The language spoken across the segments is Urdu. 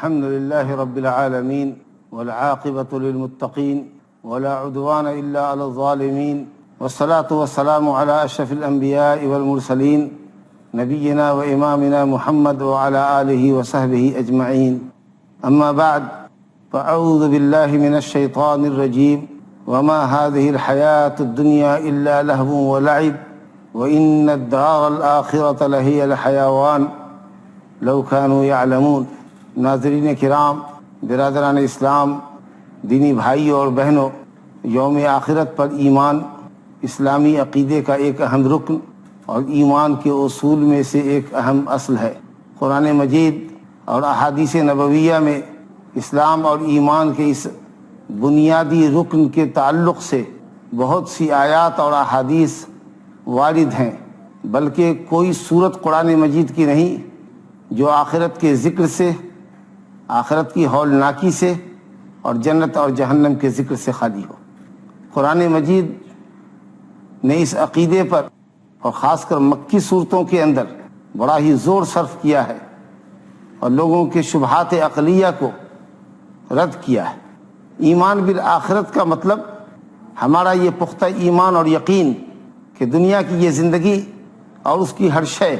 الحمد لله رب العالمين والعاقبة للمتقين ولا عدوان إلا على الظالمين والصلاة والسلام على أشرف الأنبياء والمرسلين نبينا وإمامنا محمد وعلى آله وصحبه أجمعين أما بعد فأعوذ بالله من الشيطان الرجيم وما هذه الحياة الدنيا إلا لهو ولعب وإن الدار الآخرة لهي الحيوان لو كانوا يعلمون۔ ناظرین کرام، برادران اسلام، دینی بھائیوں اور بہنوں، یوم آخرت پر ایمان اسلامی عقیدے کا ایک اہم رکن اور ایمان کے اصول میں سے ایک اہم اصل ہے۔ قرآن مجید اور احادیث نبویہ میں اسلام اور ایمان کے اس بنیادی رکن کے تعلق سے بہت سی آیات اور احادیث وارد ہیں، بلکہ کوئی صورت قرآن مجید کی نہیں جو آخرت کے ذکر سے، آخرت کی ہولناکی سے اور جنت اور جہنم کے ذکر سے خالی ہو۔ قرآن مجید نے اس عقیدے پر اور خاص کر مکی صورتوں کے اندر بڑا ہی زور صرف کیا ہے اور لوگوں کے شبہات عقلیہ کو رد کیا ہے۔ ایمان بالآخرت کا مطلب ہمارا یہ پختہ ایمان اور یقین کہ دنیا کی یہ زندگی اور اس کی ہر شے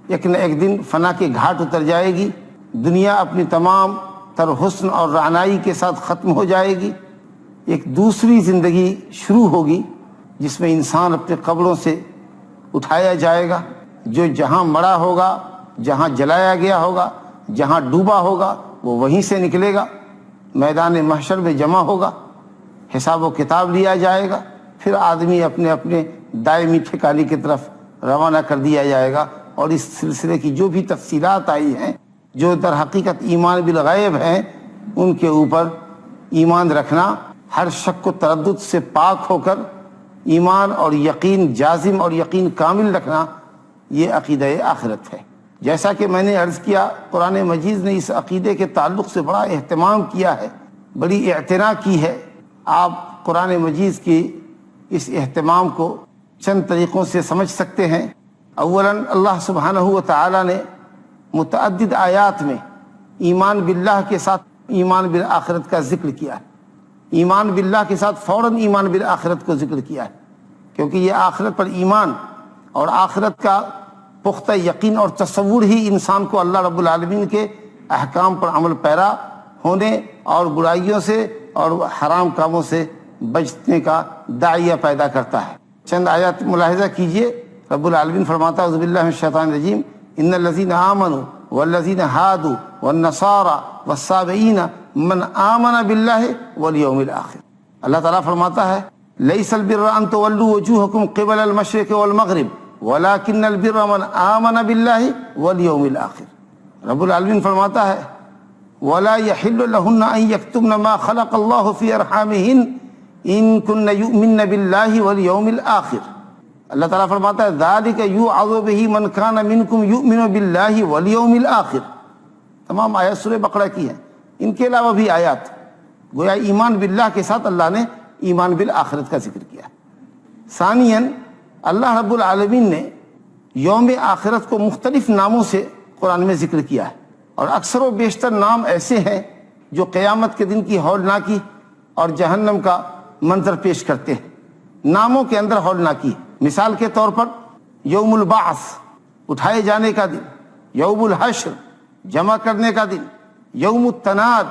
ایک نہ ایک دن فنا کے گھاٹ اتر جائے گی، دنیا اپنی تمام تر حسن اور رعنائی کے ساتھ ختم ہو جائے گی، ایک دوسری زندگی شروع ہوگی جس میں انسان اپنے قبروں سے اٹھایا جائے گا، جو جہاں مرا ہوگا، جہاں جلایا گیا ہوگا، جہاں ڈوبا ہوگا وہ وہیں سے نکلے گا، میدان محشر میں جمع ہوگا، حساب و کتاب لیا جائے گا، پھر آدمی اپنے اپنے دائمی ٹھکانے کی طرف روانہ کر دیا جائے گا۔ اور اس سلسلے کی جو بھی تفصیلات آئی ہیں، جو در حقیقت ایمان بالغیب ہیں، ان کے اوپر ایمان رکھنا، ہر شک و تردد سے پاک ہو کر ایمان اور یقین جازم اور یقین کامل رکھنا، یہ عقیدہ آخرت ہے۔ جیسا کہ میں نے عرض کیا، قرآن مجید نے اس عقیدے کے تعلق سے بڑا اہتمام کیا ہے، بڑی اعتنا کی ہے۔ آپ قرآن مجید کی اس اہتمام کو چند طریقوں سے سمجھ سکتے ہیں۔ اولاً اللہ سبحانہ و تعالی نے متعدد آیات میں ایمان باللہ کے ساتھ ایمان بالآخرت کا ذکر کیا ہے۔ ایمان باللہ کے ساتھ فوراً ایمان بالآخرت کو ذکر کیا ہے، کیونکہ یہ آخرت پر ایمان اور آخرت کا پختہ یقین اور تصور ہی انسان کو اللہ رب العالمین کے احکام پر عمل پیرا ہونے اور برائیوں سے اور حرام کاموں سے بچنے کا داعیہ پیدا کرتا ہے۔ چند آیات ملاحظہ کیجئے۔ رب العالمین فرماتا ہے اعوذ باللہ من الشیطان الرجیم ان الذین آمنوا والذین ہادوا والنصارى والصابئین من آمن باللہ والیوم الآخر۔ اللہ تعالیٰ فرماتا ہے لیس البر ان تولوا وجوہکم قبل المشرق والمغرب ولکن البر من آمن باللہ والیوم الآخر۔ رب العالمین فرماتا ہے ولا يحل لهن ان يكتمن ما خلق الله في ارحامهن ان كن يؤمن باللہ والیوم الآخر۔ اللہ تعالیٰ فرماتا ہے ذالک یوعظ بہ من کان منکم یؤمن باللہ والیوم الآخر۔ تمام آیات سورہ بقرہ کی ہیں، ان کے علاوہ بھی آیات گویا ایمان باللہ کے ساتھ اللہ نے ایمان بالآخرت کا ذکر کیا۔ ثانیاً اللہ رب العالمین نے یوم آخرت کو مختلف ناموں سے قرآن میں ذکر کیا ہے، اور اکثر و بیشتر نام ایسے ہیں جو قیامت کے دن کی ہولناکی اور جہنم کا منظر پیش کرتے ہیں۔ ناموں کے اندر ہولناکی، مثال کے طور پر یوم البعث اٹھائے جانے کا دن، یوم الحشر جمع کرنے کا دن، یوم التناد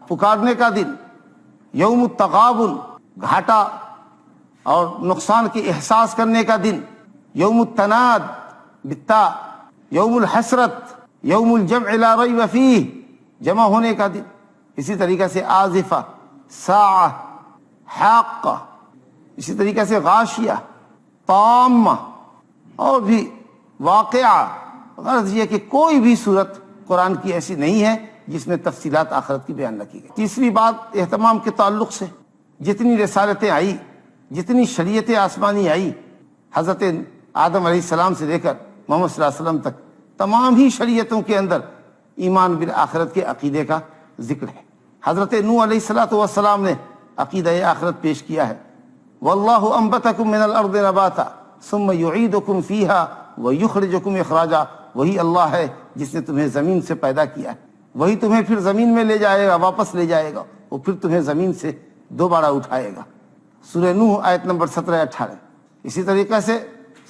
پکارنے کا دن، یوم التغابن گھاٹا اور نقصان کے احساس کرنے کا دن، یوم التناد بالتاء، یوم الحسرت، یوم الجمع لا ریب فیہ جمع ہونے کا دن۔ اسی طریقہ سے آزفہ، ساعہ، حاقہ، اسی طریقہ سے غاشیہ، طامہ، اور بھی واقعہ۔ غرض یہ کہ کوئی بھی صورت قرآن کی ایسی نہیں ہے جس میں تفصیلات آخرت کی بیان نہ کی گئی۔ تیسری بات اہتمام کے تعلق سے، جتنی رسالتیں آئی، جتنی شریعت آسمانی آئی، حضرت آدم علیہ السلام سے لے کر محمد صلی اللہ علیہ وسلم تک تمام ہی شریعتوں کے اندر ایمان بالآخرت کے عقیدے کا ذکر ہے۔ حضرت نوح علیہ السلام نے عقیدہ آخرت پیش کیا ہے واللہ انبتکم من الارض نباتا ثم یعیدکم فیہا ویخرجکم اخراجا۔ وہی اللہ ہے جس نے تمہیں زمین سے پیدا کیا ہے، وہی تمہیں پھر زمین میں لے جائے گا، واپس لے جائے گا، وہ پھر تمہیں زمین سے دوبارہ اٹھائے گا۔ سورہ نوح آیت نمبر 17-18۔ اسی طریقے سے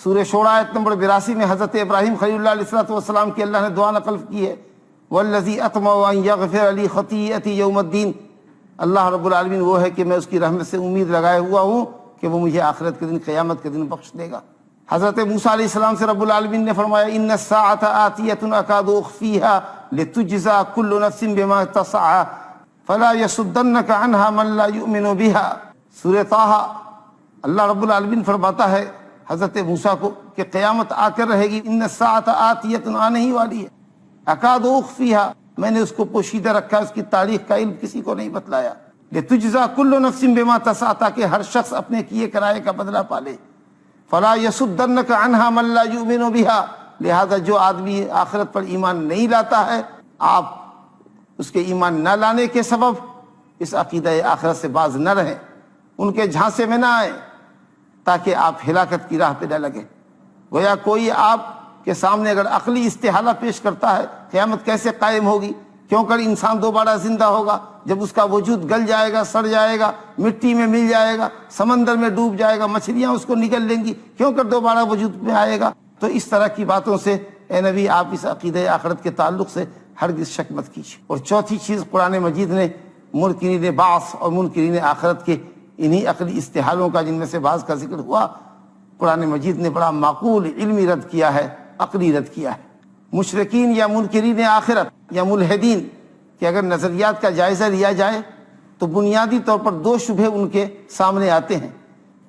سورہ شعراء آیت نمبر 82 میں حضرت ابراہیم خلیل اللہ علیہ الصلوۃ والسلام کی اللہ نے دعا نقل کی ہے، والذی اطمع ان یغفر لی خطیئتی یوم الدین۔ اللہ رب العالمین وہ ہے کہ میں اس کی رحمت سے امید لگائے ہوا ہوں کہ وہ مجھے آخرت کے دن، قیامت کے دن بخش دے گا۔ حضرت موسیٰ علیہ السلام سے رب العالمین نے فرمایا، ان الساعۃ آتیۃ اکاد اخفیھا لتجزی کل نفس بما تسعی فلا یصدنک عنہا من لا یؤمن بہا۔ سورہ طٰہٰ۔ اللہ رب العالمین فرماتا ہے حضرت موسیٰ کو کہ قیامت آ کر رہے گی، ان الساعۃ آتیۃ، آنے ہی والی ہے، اکاد اخفیھا، میں نے اس کو پوشیدہ رکھا، اس کی تاریخ کا علم کسی کو نہیں بتلایا، لتجزی کل نفس بما تسعی، تاکہ ہر شخص اپنے کیے کرائے کا بدلہ پالے، فلا یصدنک عنہا من لا یؤمن بہا، لہذا جو آدمی آخرت پر ایمان نہیں لاتا ہے، آپ اس کے ایمان نہ لانے کے سبب اس عقیدہ آخرت سے باز نہ رہیں، ان کے جھانسے میں نہ آئیں، تاکہ آپ ہلاکت کی راہ پہ نہ لگیں۔ گویا کوئی آپ کے سامنے اگر عقلی استحالہ پیش کرتا ہے قیامت کیسے قائم ہوگی، کیوں کر انسان دوبارہ زندہ ہوگا جب اس کا وجود گل جائے گا، سڑ جائے گا، مٹی میں مل جائے گا، سمندر میں ڈوب جائے گا، مچھلیاں اس کو نگل لیں گی، کیوں کر دوبارہ وجود میں آئے گا؟ تو اس طرح کی باتوں سے اے نبی آپ اس عقیدہ آخرت کے تعلق سے ہرگز شک مت کیجیے۔ اور چوتھی چیز قرآن مجید نے منکرین بعث اور منکرین آخرت کے انہی عقلی استحالوں کا، جن میں سے بعض کا ذکر ہوا، قرآن مجید نے بڑا معقول علمی رد کیا ہے، عقلی رد کیا ہے۔ مشرکین یا منکرین آخرت یا ملحدین کہ اگر نظریات کا جائزہ لیا جائے تو بنیادی طور پر دو شبہے ان کے سامنے آتے ہیں۔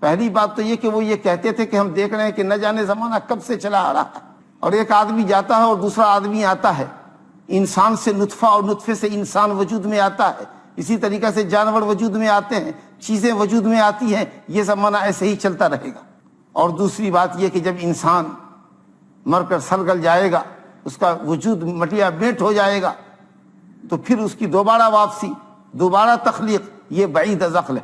پہلی بات تو یہ کہ وہ یہ کہتے تھے کہ ہم دیکھ رہے ہیں کہ نہ جانے زمانہ کب سے چلا آ رہا ہے، اور ایک آدمی جاتا ہے اور دوسرا آدمی آتا ہے، انسان سے نطفہ اور نطفے سے انسان وجود میں آتا ہے، اسی طریقے سے جانور وجود میں آتے ہیں، چیزیں وجود میں آتی ہیں، یہ زمانہ ایسے ہی چلتا رہے گا۔ اور دوسری بات یہ کہ جب انسان مر کر سلگل جائے گا، اس کا وجود مٹیا میٹ ہو جائے گا، تو پھر اس کی دوبارہ واپسی، دوبارہ تخلیق، یہ بعید از عقل ہے۔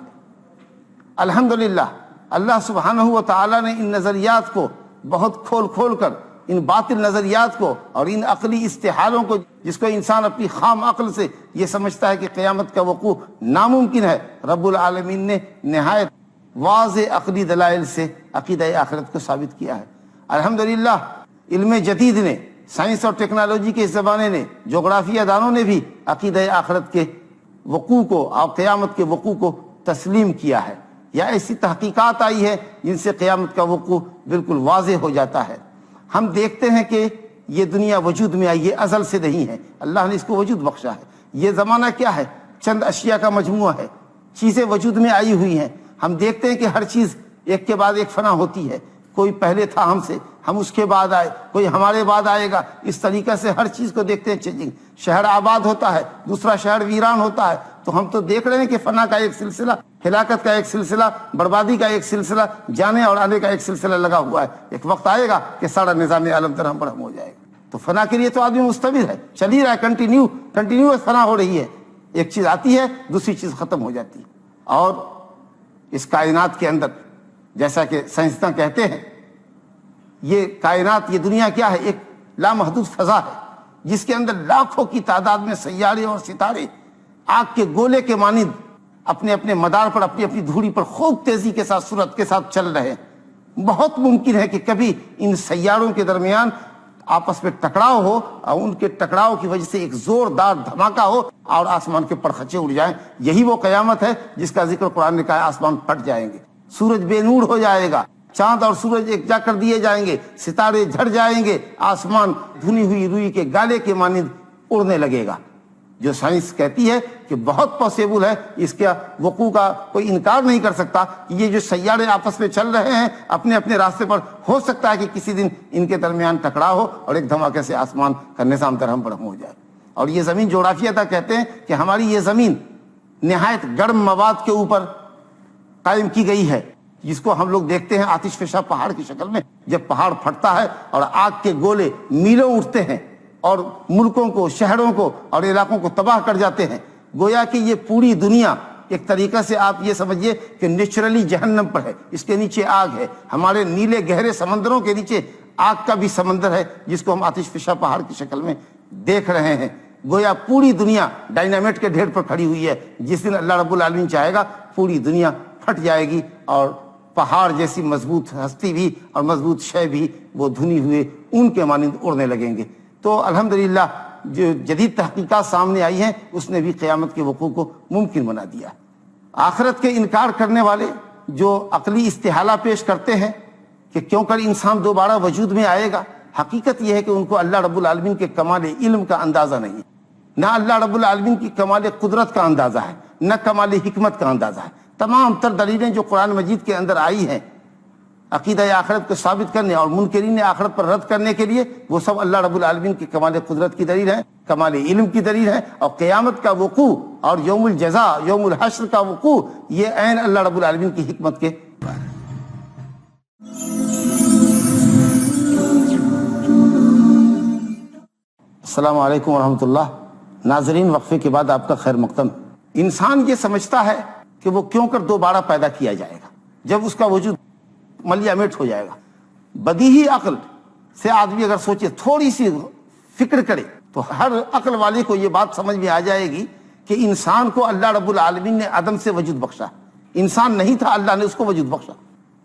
الحمدللہ اللہ سبحانہ و تعالیٰ نے ان نظریات کو بہت کھول کھول کر، ان باطل نظریات کو اور ان عقلی استحالوں کو، جس کو انسان اپنی خام عقل سے یہ سمجھتا ہے کہ قیامت کا وقوع ناممکن ہے، رب العالمین نے نہایت واضح عقلی دلائل سے عقیدہ آخرت کو ثابت کیا ہے۔ الحمدللہ علم جدید نے، سائنس اور ٹیکنالوجی کے اس زمانے نے، جغرافیہ دانوں نے بھی عقیدہ آخرت کے وقوع کو اور قیامت کے وقوع کو تسلیم کیا ہے، یا ایسی تحقیقات آئی ہے جن سے قیامت کا وقوع بالکل واضح ہو جاتا ہے۔ ہم دیکھتے ہیں کہ یہ دنیا وجود میں آئی، یہ ازل سے نہیں ہے، اللہ نے اس کو وجود بخشا ہے۔ یہ زمانہ کیا ہے؟ چند اشیاء کا مجموعہ ہے، چیزیں وجود میں آئی ہوئی ہیں۔ ہم دیکھتے ہیں کہ ہر چیز ایک کے بعد ایک فنا ہوتی ہے، کوئی پہلے تھا ہم سے، ہم اس کے بعد آئے، کوئی ہمارے بعد آئے گا، اس طریقے سے ہر چیز کو دیکھتے ہیں چینجنگ۔ شہر آباد ہوتا ہے، دوسرا شہر ویران ہوتا ہے، تو ہم تو دیکھ رہے ہیں کہ فنا کا ایک سلسلہ، ہلاکت کا ایک سلسلہ، بربادی کا ایک سلسلہ، جانے اور آنے کا ایک سلسلہ لگا ہوا ہے۔ ایک وقت آئے گا کہ سارا نظام عالم درہم برہم ہو جائے گا۔ تو فنا کے لیے تو آدمی مستمر ہے، چل ہی رہا ہے، کنٹینیو فنا ہو رہی ہے، ایک چیز آتی ہے دوسری چیز ختم ہو جاتی ہے۔ اور اس کائنات کے اندر جیسا کہ سائنسداں کہتے ہیں، یہ کائنات، یہ دنیا کیا ہے؟ ایک لامحدود فضا ہے جس کے اندر لاکھوں کی تعداد میں سیارے اور ستارے آگ کے گولے کے مانند اپنے اپنے مدار پر، اپنی اپنی دھوری پر خوب تیزی کے ساتھ، سرعت کے ساتھ چل رہے ہیں۔ بہت ممکن ہے کہ کبھی ان سیاروں کے درمیان آپس میں ٹکراؤ ہو، اور ان کے ٹکراؤ کی وجہ سے ایک زوردار دھماکہ ہو اور آسمان کے پرخچے اڑ جائیں۔ یہی وہ قیامت ہے جس کا ذکر قرآن نے کہا ہے، آسمان پھٹ جائیں گے، سورج بے نور ہو جائے گا، چاند اور سورج ایک جا کر دیے جائیں گے، ستارے جھڑ جائیں گے، آسمان دھنی ہوئی روئی کے گالے کے مانند اڑنے لگے گا۔ جو سائنس کہتی ہے کہ بہت پاسبل ہے، اس کے وقوع کا کوئی انکار نہیں کر سکتا، کہ یہ جو سیارے آپس میں چل رہے ہیں اپنے اپنے راستے پر، ہو سکتا ہے کہ کسی دن ان کے درمیان ٹکراؤ ہو اور ایک دھماکے سے آسمان کا نظام درہم برہم ہو جائے۔ اور یہ زمین، جغرافیہ تھا کہتے ہیں کہ ہماری یہ زمین نہایت گرم مواد کے اوپر قائم کی گئی ہے، جس کو ہم لوگ دیکھتے ہیں آتش فشاں پہاڑ کی شکل میں۔ جب پہاڑ پھٹتا ہے اور آگ کے گولے میلوں اٹھتے ہیں اور ملکوں کو، شہروں کو اور علاقوں کو تباہ کر جاتے ہیں، گویا کہ یہ پوری دنیا ایک طریقہ سے آپ یہ سمجھیے کہ نیچرلی جہنم پر ہے، اس کے نیچے آگ ہے۔ ہمارے نیلے گہرے سمندروں کے نیچے آگ کا بھی سمندر ہے، جس کو ہم آتش فشاں پہاڑ کی شکل میں دیکھ رہے ہیں۔ گویا پوری دنیا ڈائنامائٹ کے ڈھیر پر کھڑی ہوئی ہے. جس دن اللہ رب العالمین چاہے گا پوری دنیا پھٹ جائے گی اور پہاڑ جیسی مضبوط ہستی بھی اور مضبوط شے بھی وہ دھنی ہوئے اون کے مانند اڑنے لگیں گے. تو الحمدللہ جو جدید تحقیقات سامنے آئی ہیں اس نے بھی قیامت کے وقوع کو ممکن بنا دیا. آخرت کے انکار کرنے والے جو عقلی استحالہ پیش کرتے ہیں کہ کیوں کر انسان دوبارہ وجود میں آئے گا، حقیقت یہ ہے کہ ان کو اللہ رب العالمین کے کمال علم کا اندازہ نہیں، نہ اللہ رب العالمین کی کمال قدرت کا اندازہ ہے، نہ کمال حکمت کا اندازہ ہے. تمام تر دلیلیں جو قرآن مجید کے اندر آئی ہیں عقیدہ آخرت کو ثابت کرنے اور منکرین آخرت پر رد کرنے کے لیے، وہ سب اللہ رب العالمین کی کمال قدرت کی دلیل ہے، کمال علم کی دلیل ہے. اور قیامت کا وقوع اور یوم الجزاء یوم الحشر کا وقوع یہ عین اللہ رب العالمین کی حکمت کے. السلام علیکم ورحمۃ اللہ. ناظرین، وقفے کے بعد آپ کا خیر مقدم. انسان یہ سمجھتا ہے کہ وہ کیوں کر دوبارہ پیدا کیا جائے گا جب اس کا وجود ملیا میٹ ہو جائے گا. بدیہی عقل سے آدمی اگر سوچے، تھوڑی سی فکر کرے، تو ہر عقل والے کو یہ بات سمجھ میں آ جائے گی کہ انسان کو اللہ رب العالمین نے عدم سے وجود بخشا. انسان نہیں تھا، اللہ نے اس کو وجود بخشا.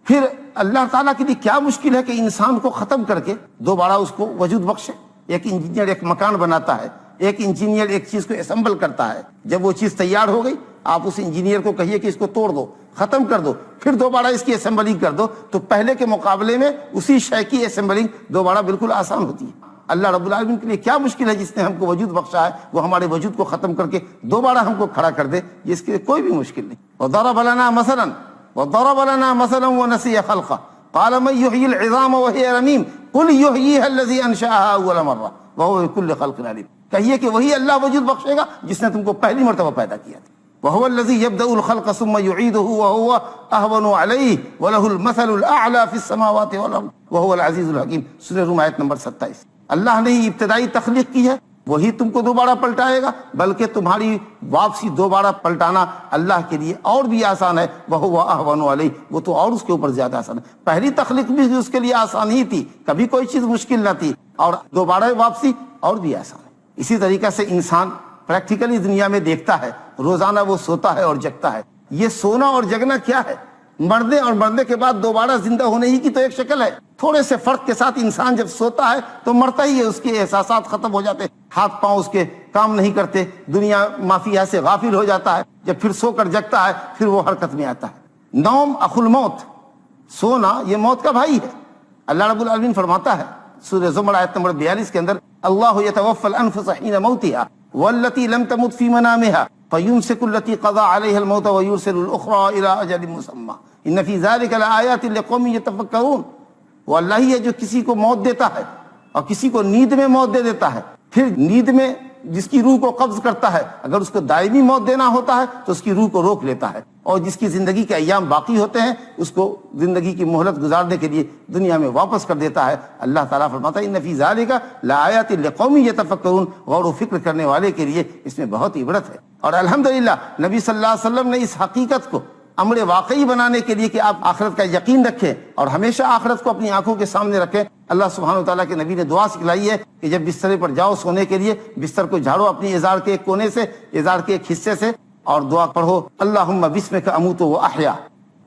پھر اللہ تعالیٰ کے لیے کیا مشکل ہے کہ انسان کو ختم کر کے دوبارہ اس کو وجود بخشے. ایک انجینئر ایک مکان بناتا ہے، ایک انجینئر ایک چیز کو اسمبل کرتا ہے. جب وہ چیز تیار ہو گئی، آپ اس انجینئر کو کہیے کہ اس کو توڑ دو، ختم کر دو، پھر دوبارہ اس کی اسمبلنگ کر دو، تو پہلے کے مقابلے میں اسی شے کی اسمبلنگ دوبارہ بالکل آسان ہوتی ہے. اللہ رب العالمین کے لیے کیا مشکل ہے؟ جس نے ہم کو وجود بخشا ہے وہ ہمارے وجود کو ختم کر کے دوبارہ ہم کو کھڑا کر دے، اس کے لیے کوئی بھی مشکل نہیں. وضرب لنا مثلا ونسي خلقه قال من يحيي العظام وهي رميم قل يحييها الذي انشأها اول مره وهو بكل خلق عليم. کہیے کہ وہی اللہ وجود بخشے گا جس نے تم کو پہلی مرتبہ پیدا کیا تھا. وهو الذي يبدأ الخلق ثم يعيده وهو أهون عليه وله المثل الأعلى في السماوات والأرض وهو العزيز الحكيم. سورہ روم آیت نمبر 27. اللہ نے ہی ابتدائی تخلیق کی ہے، وہی تم کو دوبارہ پلٹائے گا، بلکہ تمہاری واپسی دوبارہ پلٹانا اللہ کے لیے اور بھی آسان ہے. وَهُوَ أَهْوَنُ عَلَيْهِ، وہ تو اور اس کے اوپر زیادہ آسان ہے. پہلی تخلیق بھی اس کے لیے آسان ہی تھی، کبھی کوئی چیز مشکل نہ تھی، اور دوبارہ واپسی اور بھی آسان ہے. اسی طریقے سے انسان پریکٹیکلی دنیا میں دیکھتا ہے، روزانہ وہ سوتا ہے اور جگتا ہے. یہ سونا اور جگنا کیا ہے؟ مرنے اور مرنے کے بعد دوبارہ زندہ ہونے ہی کی تو ایک شکل ہے. تھوڑے سے فرق کے ساتھ انسان جب سوتا ہے تو مرتا ہی ہے، اس کے احساسات ختم ہو جاتے ہیں، ہاتھ پاؤں اس کے کام نہیں کرتے، دنیا مافیا سے غافل ہو جاتا ہے. جب پھر سو کر جگتا ہے پھر وہ حرکت میں آتا ہے. نوم اخو الموت، سونا یہ موت کا بھائی ہے. اللہ رب العالمین فرماتا ہے سورہ زمر آیت نمبر 42 کے اندر، اللہ یتوفی الانفس حین موتها والتي لم تمت في منامها فيمسك التي قضى عليها الموت ويرسل الاخرى الى اجل مسمى ان في ذلك لآيات لقوم يتفکرون. وہ اللہ ہی ہے جو کسی کو موت دیتا ہے اور کسی کو نیند میں موت دے دیتا ہے، پھر نیند میں جس کی روح کو قبض کرتا ہے، اگر اس کو دائمی موت دینا ہوتا ہے تو اس کی روح کو روک لیتا ہے، اور جس کی زندگی کے ایام باقی ہوتے ہیں اس کو زندگی کی مہلت گزارنے کے لیے دنیا میں واپس کر دیتا ہے. اللہ تعالیٰ فرماتا ہے ان فی ذالک لآیات لقوم یتفکرون، غور و فکر کرنے والے کے لیے اس میں بہت عبرت ہے. اور الحمدللہ نبی صلی اللہ علیہ وسلم نے اس حقیقت کو امر واقعی بنانے کے لیے کہ آپ آخرت کا یقین رکھیں اور ہمیشہ آخرت کو اپنی آنکھوں کے سامنے رکھیں. اللہ سبحانہ وتعالیٰ کے نبی نے دعا سکھلائی ہے کہ جب بستر پر جاؤ سونے کے لیے، بستر کو جھاڑو اپنی ازار کے ایک کونے سے، ازار کے ایک حصے سے، اور دعا پڑھو اللہم بسمک اموت و احیا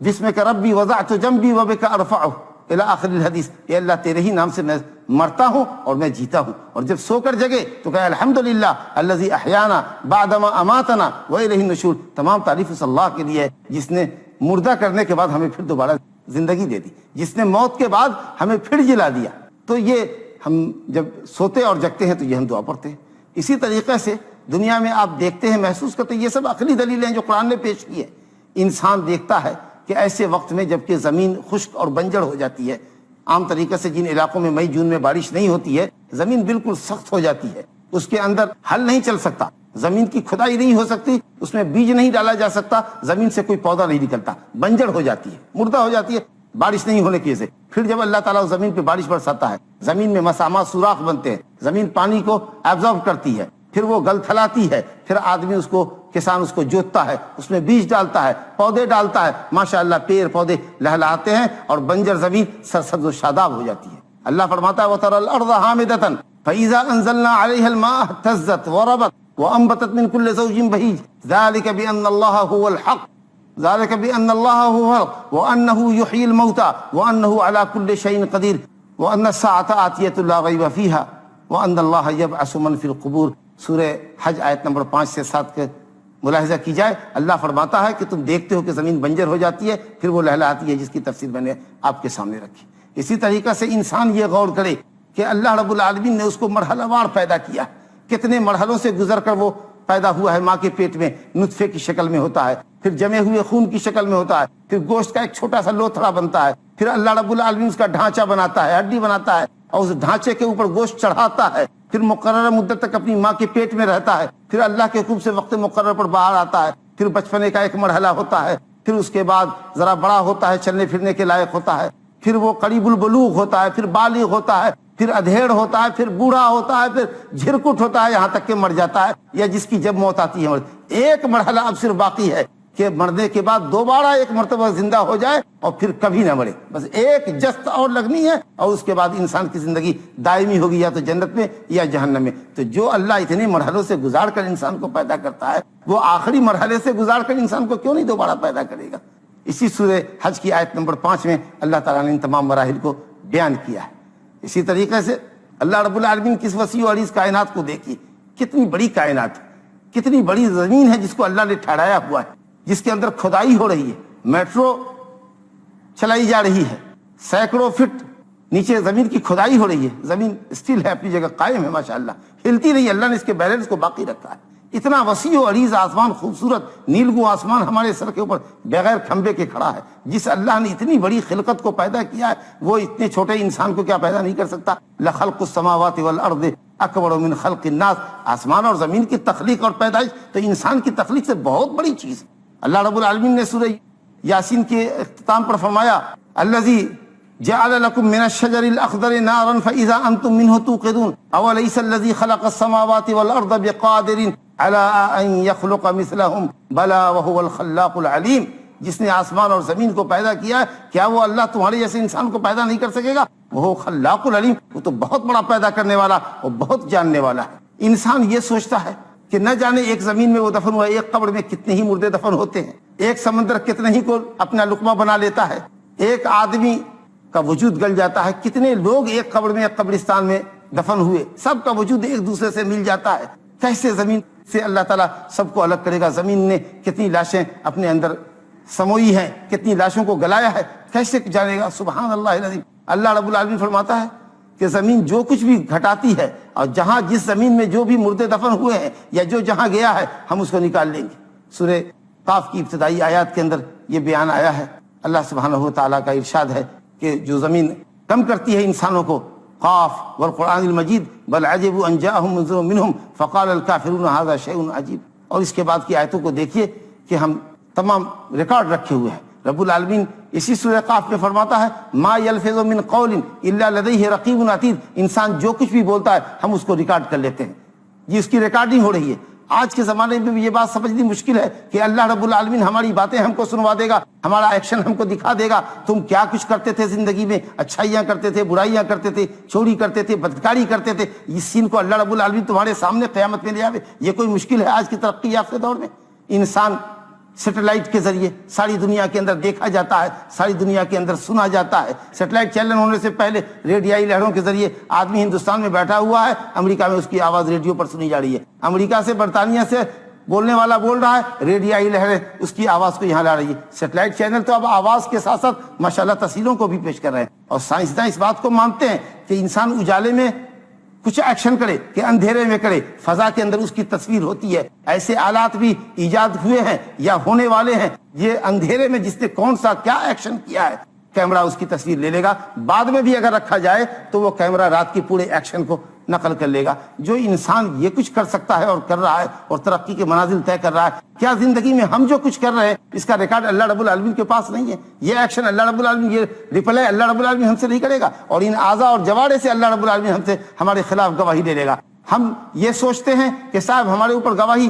بسمک ربی وضعت جنبی وبک ارفعہ الی آخر الحدیث. اے اللہ تیرے ہی نام سے میں مرتا ہوں اور میں جیتا ہوں. اور جب سو کر جگے تو کہا الحمدللہ الذی احیانا بعدما اماتنا والیہ النشور. تمام تعریف اس اللہ کے لیے ہے جس نے مردہ کرنے کے بعد ہمیں پھر دوبارہ زندگی دے دی، جس نے موت کے بعد ہمیں پھر جلا دیا. تو یہ ہم جب سوتے اور جگتے ہیں تو یہ ہم دعا پڑھتے ہیں. اسی طریقے سے دنیا میں آپ دیکھتے ہیں، محسوس کرتے ہیں، یہ سب عقلی دلیلیں ہیں جو قرآن نے پیش کی ہے. انسان دیکھتا ہے کہ ایسے وقت میں جبکہ زمین خشک اور بنجر ہو جاتی ہے، عام طریقے سے جن علاقوں میں مئی جون میں بارش نہیں ہوتی ہے، زمین بالکل سخت ہو جاتی ہے، اس کے اندر ہل نہیں چل سکتا، زمین کی کھدائی نہیں ہو سکتی، اس میں بیج نہیں ڈالا جا سکتا، زمین سے کوئی پودا نہیں نکلتا، بنجر ہو جاتی ہے، مردہ ہو جاتی ہے بارش نہیں ہونے کی وجہ سے. پھر جب اللہ تعالیٰ زمین پہ بارش برساتا ہے، زمین میں مسامات سوراخ بنتے ہیں، زمین پانی کو ایبزارب کرتی ہے، پھر وہ گل تھلاتی ہے، پھر آدمی اس کو، کسان اس کو جوتتا ہے، اس میں بیج ڈالتا ہے، پودے ڈالتا ہے، ماشاءاللہ پیڑ پودے لہلاتے ہیں اور بنجر زمین سرسبز و شاداب ہو جاتی ہے. اللہ فرماتا ہے وَتَرَى الْأَرْضَ حَامِدَةً فَإِذَا أَنزَلْنَا عَلَيْهَا الْمَاءَ اهْتَزَّتْ وَرَبَتْ وَأَنبَتَتْ مِنْ كُلِّ زَوْجٍ بَهِيجٍ ذَلِكَ بِأَنَّ اللَّهَ هُوَ الْحَقُّ ذَلِكَ بِأَنَّ اللَّهَ هُوَ الْحَقُّ وَأَنَّهُ يُحْيِي الْمَوْتَى وَأَنَّهُ عَلَى كُلِّ شَيْءٍ قَدِيرٌ وَأَنَّ السَّاعَةَ آتِيَةٌ لَا رَيْبَ فِيهَا وَأَنَّ اللَّهَ يَبْعَثُ مَن فِي الْقُبُورِ۔ سورہ حج آیت نمبر 5 سے 7 کے ملاحظہ کی جائے، اللہ فرماتا ہے کہ تم دیکھتے ہو کہ زمین بنجر ہو جاتی ہے، پھر وہ لہلاتی ہے، جس کی تفسیر میں نے آپ کے سامنے رکھی۔ اسی طریقے سے انسان یہ غور کرے کہ اللہ رب العالمین نے اس کو مرحلہ وار پیدا کیا، کتنے مرحلوں سے گزر کر وہ پیدا ہوا ہے۔ ماں کے پیٹ میں نطفے کی شکل میں ہوتا ہے، پھر جمے ہوئے خون کی شکل میں ہوتا ہے، پھر گوشت کا ایک چھوٹا سا لوتھڑا بنتا ہے، پھر اللہ رب العالمین اس کا ڈھانچہ بناتا ہے، ہڈی بناتا ہے، اور اس ڈھانچے کے اوپر گوشت چڑھاتا ہے، پھر مقررہ مدت تک اپنی ماں کے پیٹ میں رہتا ہے، پھر اللہ کے حکم سے وقت مقرر پر باہر آتا ہے، پھر بچپنے کا ایک مرحلہ ہوتا ہے، پھر اس کے بعد ذرا بڑا ہوتا ہے، چلنے پھرنے کے لائق ہوتا ہے، پھر وہ قریب البلوغ ہوتا ہے، پھر بالغ ہوتا ہے، پھر ادھیڑ ہوتا ہے، پھر بوڑھا ہوتا ہے، پھر جھرکٹ ہوتا ہے، یہاں تک کہ مر جاتا ہے، یا جس کی جب موت آتی ہے۔ ایک مرحلہ اب صرف باقی ہے کہ مرنے کے بعد دوبارہ ایک مرتبہ زندہ ہو جائے اور پھر کبھی نہ مرے، بس ایک جست اور لگنی ہے، اور اس کے بعد انسان کی زندگی دائمی ہوگی، یا تو جنت میں یا جہنم میں۔ تو جو اللہ اتنے مرحلوں سے گزار کر انسان کو پیدا کرتا ہے، وہ آخری مرحلے سے گزار کر انسان کو کیوں نہیں دوبارہ پیدا کرے گا؟ اسی سورہ حج کی آیت نمبر 5 میں اللہ تعالیٰ نے ان تمام مراحل کو بیان کیا ہے۔ اسی طریقے سے اللہ رب العالمین کی اس وسیع و عریض کائنات کو دیکھیے، کتنی بڑی کائنات ہے، کتنی بڑی زمین ہے جس کو اللہ نے ٹھہرایا ہوا ہے، جس کے اندر کھدائی ہو رہی ہے، میٹرو چلائی جا رہی ہے، سینکڑوں فٹ نیچے زمین کی کھدائی ہو رہی ہے، زمین اسٹل ہے، اپنی جگہ قائم ہے، ماشاءاللہ ہلتی نہیں، اللہ نے اس کے بیلنس کو باقی رکھا ہے۔ اتنا وسیع و عریض آسمان، خوبصورت نیلگوں آسمان ہمارے سر کے اوپر بغیر کھمبے کے کھڑا ہے۔ جس اللہ نے اتنی بڑی خلقت کو پیدا کیا ہے، وہ اتنے چھوٹے انسان کو کیا پیدا نہیں کر سکتا؟ لخلق السماوات والارض اکبر من خلق الناس، آسمان اور زمین کی تخلیق اور پیدائش تو انسان کی تخلیق سے بہت بڑی چیز ہے۔ اللہ رب العالمین نے سورہ یاسین کے اختتام پر فرمایا، الذی جعل لكم من الشجر الاخضر نارا فاذا انتم منه توقدون اوليس الذي خلق السماوات والارض بقادر على ان يخلق مثلهم بلى وهو الخلاق العليم۔ جس نے آسمان اور زمین کو پیدا کیا ہے، کیا وہ اللہ تمہارے جیسے انسان کو پیدا نہیں کر سکے گا؟ وہ خلاق العلیم، وہ تو بہت بڑا پیدا کرنے والا اور بہت جاننے والا ہے۔ انسان یہ سوچتا ہے کہ نہ جانے ایک زمین میں وہ دفن ہوا، ایک قبر میں کتنے ہی مردے دفن ہوتے ہیں، ایک سمندر کتنے ہی کو اپنا لقمہ بنا لیتا ہے، ایک آدمی کا وجود گل جاتا ہے، کتنے لوگ ایک قبر میں، ایک قبرستان میں دفن ہوئے، سب کا وجود ایک دوسرے سے مل جاتا ہے۔ کیسے زمین سے اللہ تعالیٰ سب کو الگ کرے گا؟ زمین نے کتنی لاشیں اپنے اندر سموئی ہیں، کتنی لاشوں کو گلایا ہے، کیسے جانے گا؟ سبحان اللہ العظیم۔ اللہ رب العالمین فرماتا ہے کہ زمین جو کچھ بھی گھٹاتی ہے، اور جہاں جس زمین میں جو بھی مردے دفن ہوئے ہیں یا جو جہاں گیا ہے، ہم اس کو نکال لیں گے۔ سورہ قاف کی ابتدائی آیات کے اندر یہ بیان آیا ہے۔ اللہ سبحانہ و تعالیٰ کا ارشاد ہے کہ جو زمین کم کرتی ہے انسانوں کو، قاف والقرآن المجید بل عجبوا ان جاءهم منذر منهم فقال الكافرون هذا شيء عجیب۔ اور اس کے بعد کی آیتوں کو دیکھیے کہ ہم تمام ریکارڈ رکھے ہوئے ہیں۔ رب العالمین اسی سورہ قاف میں فرماتا ہے، ما یلفظ من قول الا لدیہ رقیب عتید۔ انسان جو کچھ بھی بولتا ہے ہم اس کو ریکارڈ کر لیتے ہیں، یہ اس کی ریکارڈنگ ہو رہی ہے۔ آج کے زمانے میں بھی یہ بات سمجھنی مشکل ہے کہ اللہ رب العالمین ہماری باتیں ہم کو سنوا دے گا، ہمارا ایکشن ہم کو دکھا دے گا، تم کیا کچھ کرتے تھے زندگی میں، اچھائیاں کرتے تھے، برائیاں کرتے تھے، چوری کرتے تھے، بدکاری کرتے تھے، اس سین کو اللہ رب العالمین تمہارے سامنے قیامت میں لے آوے، یہ کوئی مشکل ہے آج کی ترقی یافتہ دور میں؟ انسان سیٹلائٹ کے ذریعے ساری دنیا کے اندر دیکھا جاتا ہے، ساری دنیا کے اندر سنا جاتا ہے۔ سیٹلائٹ چینل ہونے سے پہلے ریڈیائی لہروں کے ذریعے آدمی ہندوستان میں بیٹھا ہوا ہے، امریکہ میں اس کی آواز ریڈیو پر سنی جا رہی ہے، امریکہ سے برطانیہ سے بولنے والا بول رہا ہے، ریڈیائی لہریں اس کی آواز کو یہاں لا رہی ہے۔ سیٹلائٹ چینل تو اب آواز کے ساتھ ساتھ ماشاءاللہ تصویروں کو بھی پیش کر رہے ہیں، اور سائنسداں اس بات کو مانتے ہیں کہ انسان اجالے میں کچھ ایکشن کرے کہ اندھیرے میں کرے، فضا کے اندر اس کی تصویر ہوتی ہے۔ ایسے آلات بھی ایجاد ہوئے ہیں یا ہونے والے ہیں، یہ اندھیرے میں جس نے کون سا کیا ایکشن کیا ہے، کیمرہ اس کی تصویر لے لے گا، بعد میں بھی اگر رکھا جائے تو وہ کیمرہ رات کے پورے ایکشن کو نقل کر لے گا۔ جو انسان یہ کچھ کر سکتا ہے اور کر رہا ہے اور ترقی کے منازل طے کر رہا ہے، کیا زندگی میں ہم جو کچھ کر رہے ہیں اس کا ریکارڈ اللہ رب العالمین کے پاس نہیں ہے؟ یہ ایکشن اللہ رب العالمین، یہ ریپلائی اللہ رب العالمین ہم سے نہیں کرے گا، اور ان اعضاء اور جوارے سے اللہ رب العالمین ہم سے ہمارے خلاف گواہی دے لے گا۔ ہم یہ سوچتے ہیں کہ صاحب ہمارے اوپر گواہی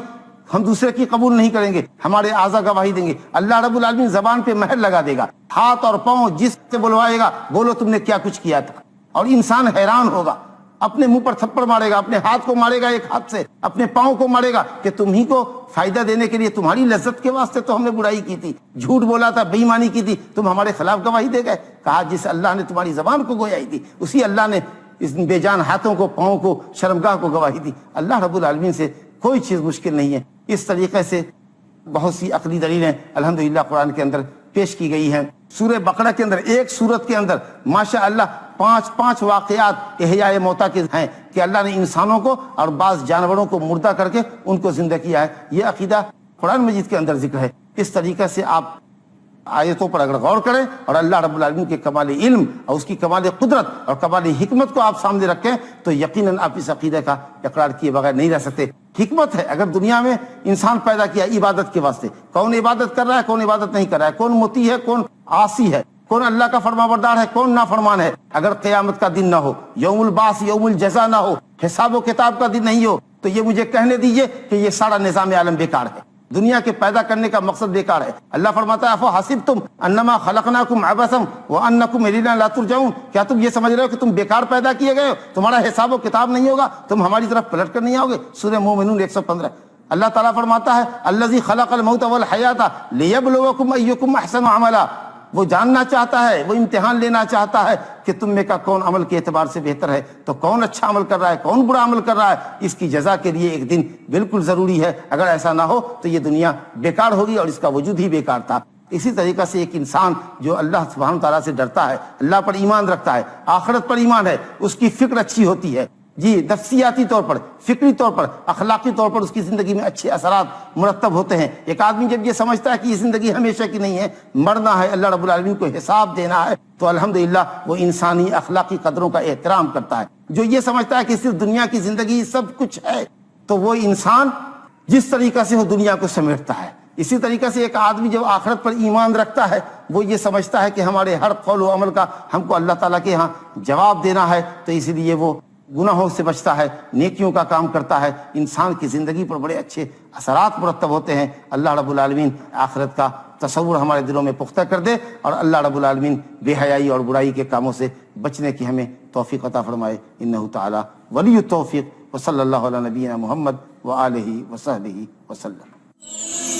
ہم دوسرے کی قبول نہیں کریں گے، ہمارے اعضاء گواہی دیں گے، اللہ رب العالمین زبان پہ مہر لگا دے گا، ہاتھ اور پاؤں جس سے بلوائے گا بولو تم نے کیا کچھ کیا تھا، اور انسان حیران ہوگا۔ اپنے منہ پر تھپڑ مارے گا، اپنے ہاتھ کو مارے گا ایک ہاتھ سے، اپنے پاؤں کو مارے گا کہ تم ہی کو فائدہ دینے کے لیے، تمہاری لذت کے واسطے تو ہم نے برائی کی تھی، جھوٹ بولا تھا، بے ایمانی کی تھی، تم ہمارے خلاف گواہی دے گئے۔ کہا جس اللہ نے تمہاری زبان کو گویائی دی، اسی اللہ نے اس بے جان ہاتھوں کو، پاؤں کو، شرمگاہ کو گواہی دی۔ اللہ رب العالمین سے کوئی چیز مشکل نہیں ہے۔ اس طریقے سے بہت سی عقلی دلیلیں الحمدللہ قرآن کے اندر پیش کی گئی ہیں۔ سورہ بقرہ کے اندر ایک سورت کے اندر ماشاءاللہ پانچ واقعات احیاء موتا کے ہیں کہ اللہ نے انسانوں کو اور بعض جانوروں کو مردہ کر کے ان کو زندہ کیا ہے۔ یہ عقیدہ قرآن مجید کے اندر ذکر ہے۔ اس طریقے سے آپ آیتوں پر اگر غور کریں اور اللہ رب العالمین کے کمال علم اور اس کی کمال قدرت اور کمال حکمت کو آپ سامنے رکھیں تو یقیناً آپ اس عقیدہ کا اقرار کیے بغیر نہیں رہ سکتے۔ حکمت ہے، اگر دنیا میں انسان پیدا کیا عبادت کے واسطے، کون عبادت کر رہا ہے، کون عبادت نہیں کر رہا ہے، کون مطیع ہے، کون عاصی ہے، کون اللہ کا فرما بردار ہے، کون نافرمان ہے۔ اگر قیامت کا دن نہ ہو، یوم البعث یوم الجزا نہ ہو، حساب و کتاب کا دن نہیں ہو، تو یہ مجھے کہنے دیجئے کہ یہ سارا نظام عالم بیکار ہے، دنیا کے پیدا کرنے کا مقصد بیکار ہے۔ اللہ فرماتا ہے افحسبتم انما خلقناکم عبثا وانکم الینا لا ترجعون، کیا تم یہ سمجھ رہے ہو کہ تم بیکار پیدا کیے گئے ہو، تمہارا حساب و کتاب نہیں ہوگا، تم ہماری طرف پلٹ کر نہیں آؤ گے؟ سورہ مومنون 115۔ اللہ تعالیٰ فرماتا ہے الذی خلق الموت والحیات لیبلوکم ایکم احسن عملا، وہ جاننا چاہتا ہے، وہ امتحان لینا چاہتا ہے کہ تم میں کا کون عمل کے اعتبار سے بہتر ہے، تو کون اچھا عمل کر رہا ہے، کون برا عمل کر رہا ہے۔ اس کی جزا کے لیے ایک دن بالکل ضروری ہے، اگر ایسا نہ ہو تو یہ دنیا بیکار ہوگی اور اس کا وجود ہی بیکار تھا۔ اسی طریقہ سے ایک انسان جو اللہ سبحانہ تعالیٰ سے ڈرتا ہے، اللہ پر ایمان رکھتا ہے، آخرت پر ایمان ہے، اس کی فکر اچھی ہوتی ہے، جی نفسیاتی طور پر، فکری طور پر، اخلاقی طور پر اس کی زندگی میں اچھے اثرات مرتب ہوتے ہیں۔ ایک آدمی جب یہ سمجھتا ہے کہ یہ زندگی ہمیشہ کی نہیں ہے، مرنا ہے، اللہ رب العالمین کو حساب دینا ہے، تو الحمدللہ وہ انسانی اخلاقی قدروں کا احترام کرتا ہے۔ جو یہ سمجھتا ہے کہ صرف دنیا کی زندگی سب کچھ ہے، تو وہ انسان جس طریقہ سے وہ دنیا کو سمیٹتا ہے، اسی طریقے سے ایک آدمی جب آخرت پر ایمان رکھتا ہے، وہ یہ سمجھتا ہے کہ ہمارے ہر قول و عمل کا ہم کو اللہ تعالیٰ کے ہاں جواب دینا ہے، تو اس لیے وہ گناہوں سے بچتا ہے، نیکیوں کا کام کرتا ہے، انسان کی زندگی پر بڑے اچھے اثرات مرتب ہوتے ہیں۔ اللہ رب العالمین آخرت کا تصور ہمارے دلوں میں پختہ کر دے، اور اللہ رب العالمین بے حیائی اور برائی کے کاموں سے بچنے کی ہمیں توفیق عطا فرمائے۔ انہ تعالی ولی التوفیق، وصلی اللہ علی نبینا محمد وآلہ وصحبہ وسلم۔